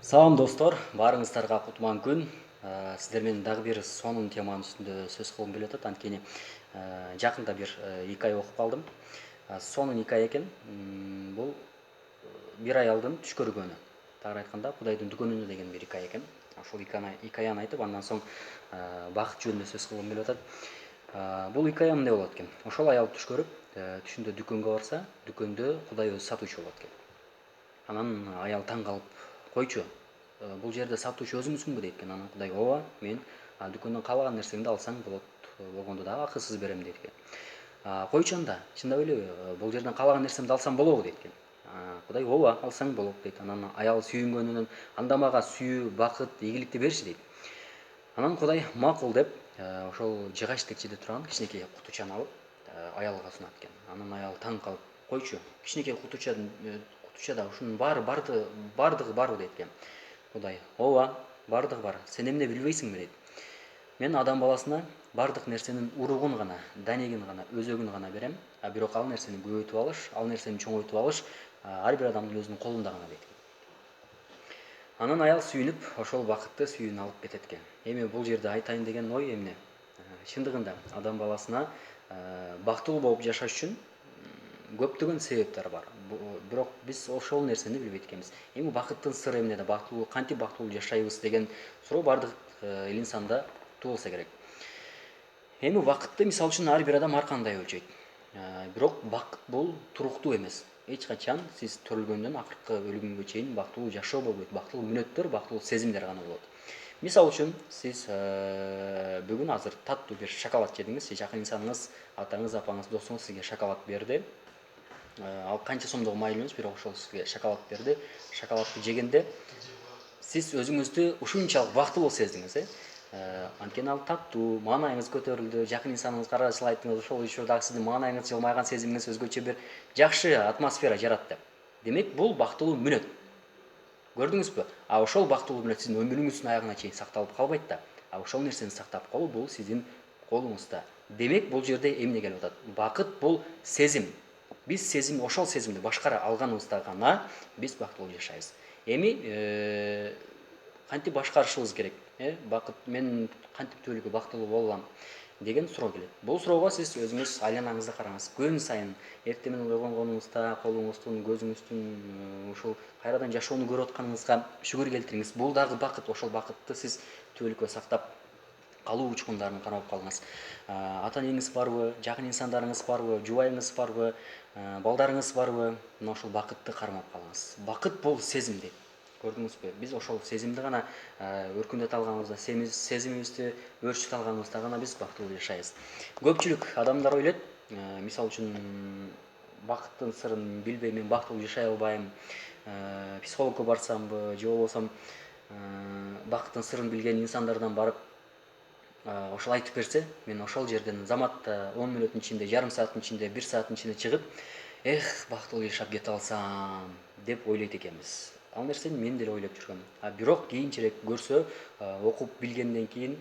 Салам достор, барыңыздарга кутман күн. Сиздер менен дагы бир сонун теманын үстүндө сөз кылгым келип атат. Анткени жакында бир икай окуп калдым. Сонун икай экен. Бул бир аялдын түш көргөнү. Тагыраак айтканда, Кудайдын дүкөнүндө деген бир икай экен. Ошол икаяны айтып, андан соң бакыт жөнүндө сөз кылгым келип атат. Бул икая мындай болот экен. Ошол аял түш көрүп, түшүндө дүкөнгө барса, дүкөндө Кудай өзү сатуучу болот экен. Анан аял таң калып, койчу, бул жерде сатуучу өзүңүзсүңбү дейт экен. Анан Кудай, ооба, мен дүкөндөн каалаган нерсеңди алсаң болот, болгондо дагы акысыз берем дейт экен. Койчу анда, чындап элеби, бул жерден каалаган нерсемди алсам болобу дейт экен. Кудай, ооба, алсаң болот дейт. Анан аял сүйүнгөнүнөн, анда мага сүйүү, бакыт, ийгиликти берчи дейт. Анан Кудай макул деп, ошол жыгач текчеде турган кичинекей кутучаны алып, аялга сунат экен. Анан аял таң калып, койчу, кичинекей кутучада ушунун бардыгы барбы дейт экен. Кудай, ооба, бардыгы бар. Сен эмне билбейсиңби дейт. Мен адам баласына бардык нерсенин уругун гана, данегин гана, өзөгүн гана берем, бирок ал нерсени көбөйтүп алыш, ал нерсени чоңойтуп алыш ар бир адамдын өзүнүн колунда гана дейт. Анан аял сүйүнүп, ошол бакытты сүйүүнү алып кетет экен. Эми бул жерде айтайын деген ой эмне? Чындыгында адам баласына бактылуу болуп жашаш үчүн көптөгөн себептер бар. Бирок биз ошол нерсени билбейт экенбиз. Эми бакыттын сыры эмнеде? Кантип бактылуу жашайбыз деген суроо бардык инсанда туулса керек. Эми бакытты мисалы үчүн ар бир адам ар кандай өлчөйт. Бирок бакыт бул туруктуу эмес. Эч качан сиз төрөлгөндөн акыркы өлүмүнгө чейин бактылуу жашоо болбойт. Бактылуу мүнөттөр, бактылуу сезимдер гана болот. Мисалы үчүн сиз бүгүн азыр таттуу бир шоколад жедиңиз, жакын инсаныңыз, атаңыз, апаңыз, досуңуз сизге шоколад берди. Ал канча сомдогу майлуу эмес, бирок ошол сизге шоколад берди. Шоколадты жегенде сиз өзүңүздү ушунчалык бактылуу сездиңиз, анткени ал таттуу, маанайыңыз көтөрүлдү, жакын инсаныңызга каражылайттыңыз, ошол учурда сиздин маанайыңыз жылмайган, сезимиңиз өзгөчө бир жакшы атмосфера жаратты. Демек, бул бактылуу мүнөт. Көрдүңүзбү? Ошол бактылуу мүнөт сиздин өмүрүңүздүн аягына чейин сакталып калбайт да. Ошол нерсени сактап калуу бул сиздин колуңузда. Демек, бул жерде эмне келип атат? Бакыт бул сезим. Биз ошол сезимди башкара алганыбызда гана биз бактылуу жашайбыз. Эми кантип башкарышыбыз керек? Бакыт, мен кантип түбөлүккө бактылуу боло алам деген суроо келет. Бул суроого сиз өзүңүз айланаңызды караңыз. Күн сайын эртең менен ойгонгонуңузда колуңуздун, көзүңүздүн ушул кайрадан жашоону көрүп атканыңызга шүгүр келтириңиз. Бул дагы бакыт. Ошол бакытты сиз түбөлүккө сактап калуу учкундарын карап калыңыз. Ата энеңиз барбы, жакын инсандарыңыз барбы, жубайыңыз барбы, балдарыңыз барбы? Мына ошол бакытты кармап калыңыз. Бакыт бул сезимди. Көрдүңүзбү? Биз ошол сезимди гана өркүндөтө алганыбызда, сезимибизди өөрчүтө алганыбызда гана биз бактылуу жашайбыз. Көпчүлүк адамдар ойлойт, мисалы үчүн бакыттын сырын билбей мен бактылуу жашай албайм, психологко барсамбы, же болбосо бакыттын сырын билген инсандардан барып ошол айтып берсе, мен ошол жерден заматта 10 мүнөттүн ичинде, жарым сааттын ичинде, 1 сааттын ичинде чыгып, бактылуу жашап кете алсам деп ойлойт экенбиз. Ал нерсени мен деле ойлоп жүргөм. Бирок кийинчерээк көрсө, окуп билгенден кийин,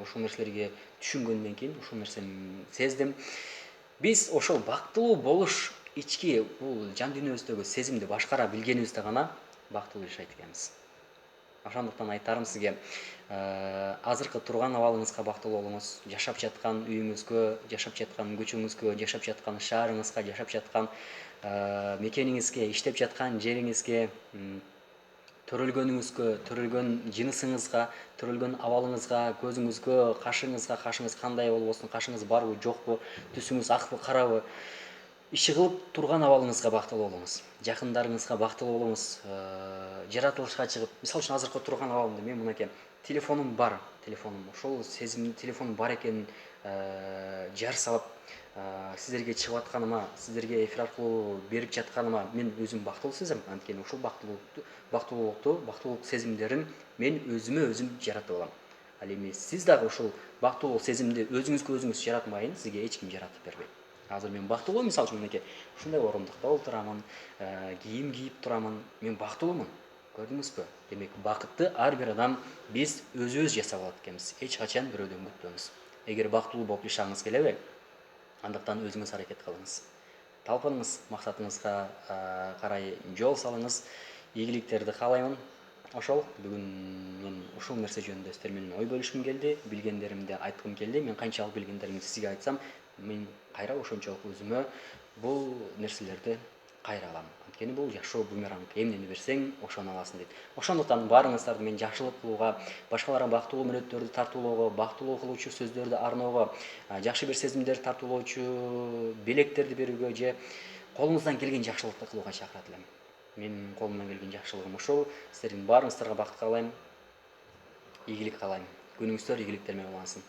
ошол нерселерге түшүнгөндөн кийин ошол нерсени сездим. Биз ошол бактылуу болуш ички бул жан дүйнөбүздөгү сезимди башкара билгенибизде гана бактылуу жашайт экенбиз. Ошондуктан айтарым сизге, азыркы турган абалыңызга бактылуу болуңуз, жашап жаткан үйүңүзгө, жашап жаткан көчөңүзгө, жашап жаткан шаарыңызга, жашап жаткан мекениңизге, иштеп жаткан жериңизге, төрөлгөнүңүзгө, төрөлгөн жынысыңызга, төрөлгөн абалыңызга, көзүңүзгө, кашыңыз кандай болбосун, кашыңыз барбы, жокпу, түсүңүз акпы, карабы, иши кылып турган абалыңызга бактылуу болуңуз. Жакындарыңызга бактылуу болуңуз. Жаратылышка чыгып, мисалы үчүн азыркы турган абалымда мен мынакей, телефонум бар, ошол сезимдин телефонум бар экенин жар салып, сиздерге чыгып атканыма, сиздерге эфир аркылуу берип жатканыма мен өзүм бактылуу сезем. Анткени ушул бактылуулук сезимдерин мен өзүм жаратып алам. Ал эми сиз дагы ушул бактылуу сезимди өзүңүз жаратмайын, сизге эч ким жаратып бербейт. Азыр мен бактылуу, мисалы үчүн мынакей ушундай орундукта отурамын, кийим кийип турамын, мен бактылуумун. Көрдүңүзбү? Демек, бакытты ар бир адам биз өзүбүз жасап алат экенбиз. Эч качан бирөөдөн күтпөңүз. Эгер бактылуу болуп жашагыңыз келеби, андыктан өзүңүз аракет кылыңыз. Талпыныңыз, максатыңызга карай жол салыңыз. Ийгиликтерди каалаймын. ошол бүгүн мен ушул нерсе жөнүндө сиздер менен ой бөлүшкүм келди, билгендеримди айткым келди. Мен канчалык билгендеримди сизге айтсам, мен кайра ошончолук өзүмө бул нерселерди кайра алам. Анткени бул жашоо бумеранг, эмнени берсең ошону аласың дейт. Ошондуктан баарыңыздарды мен жакшылык кылууга, башкаларга бактылуу мүнөттөрдү тартуулоого, бактылуу кылуучу сөздөрдү арноого, жакшы бир сезимдерди тартуулоочу белектерди берүүгө же колуңуздан келген жакшылыкты кылууга чакырат элем. Менин колумдан келген жакшылыгым ушул. Сиздердин баарыңыздарга бакыт каалайм, ийгилик каалайм. Күнүңүздөр ийгиликтермен улансын.